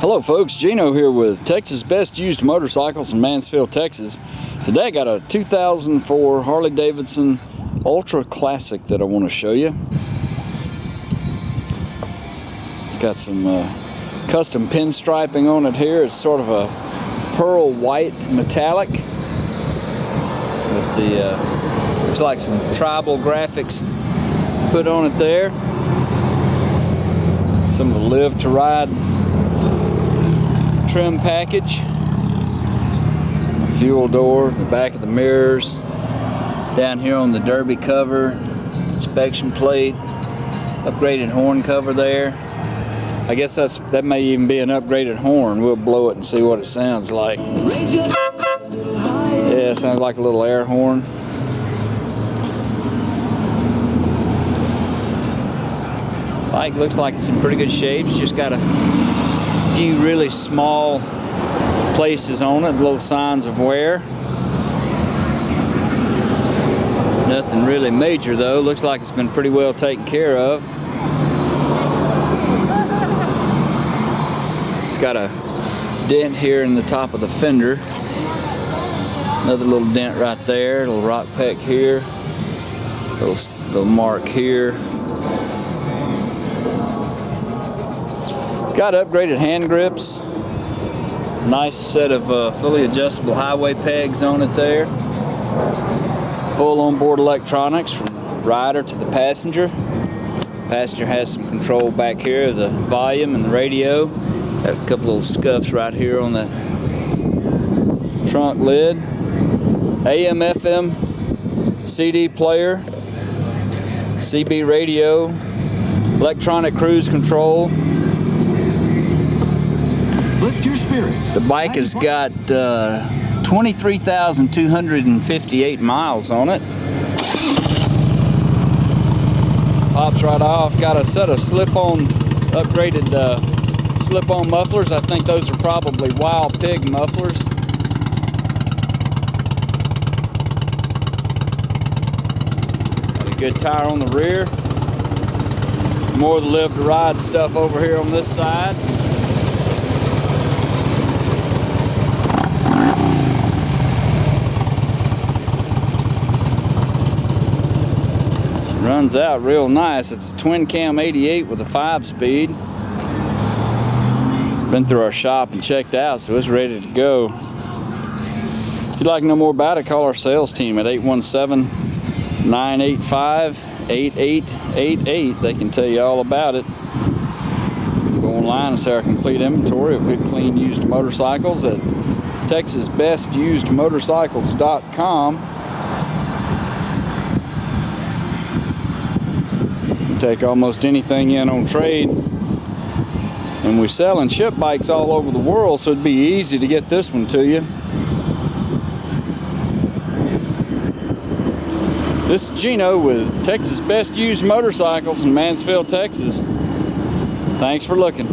Hello folks, Gino here with Texas Best Used Motorcycles in Mansfield, Texas. Today I got a 2004 Harley Davidson Ultra Classic that I want to show you. It's got some custom pinstriping on it here. It's sort of a pearl white metallic with the, it's like some tribal graphics put on it there. Some of the Live to Ride trim package, the fuel door, the back of the mirrors, down here on the derby cover, inspection plate, upgraded horn cover there. I guess that may even be an upgraded horn. We'll blow it and see what it sounds like. Yeah, it sounds like a little air horn. Bike looks like it's in pretty good shape. It's just got a few really small places on it, little signs of wear. Nothing really major though. Looks like it's been pretty well taken care of. It's got a dent here in the top of the fender. Another little dent right there, a little rock peck here, little mark here. Got upgraded hand grips, nice set of fully adjustable highway pegs on it there. Full onboard electronics from the rider to the passenger. Passenger has some control back here of the volume and the radio. Got a couple little scuffs right here on the trunk lid. AM, FM, CD player, CB radio, electronic cruise control. Lift your spirits. The bike has got 23,258 miles on it. Pops right off. Got a set of slip-on, upgraded slip-on mufflers. I think those are probably Wild Pig mufflers. Got a good tire on the rear. More of the Live to Ride stuff over here on this side. Runs out real nice. It's a twin cam 88 with a 5-speed. It's been through our shop and checked out, so it's ready to go. If you'd like to know more about it, call our sales team at 817-985-8888. They can tell you all about it. Go online and see our complete inventory of good, clean, used motorcycles at TexasBestUsedMotorcycles.com. Take almost anything in on trade, and we sell and ship bikes all over the world, so it'd be easy to get this one to you. This is Gino with Texas Best Used Motorcycles in Mansfield, Texas. Thanks for looking.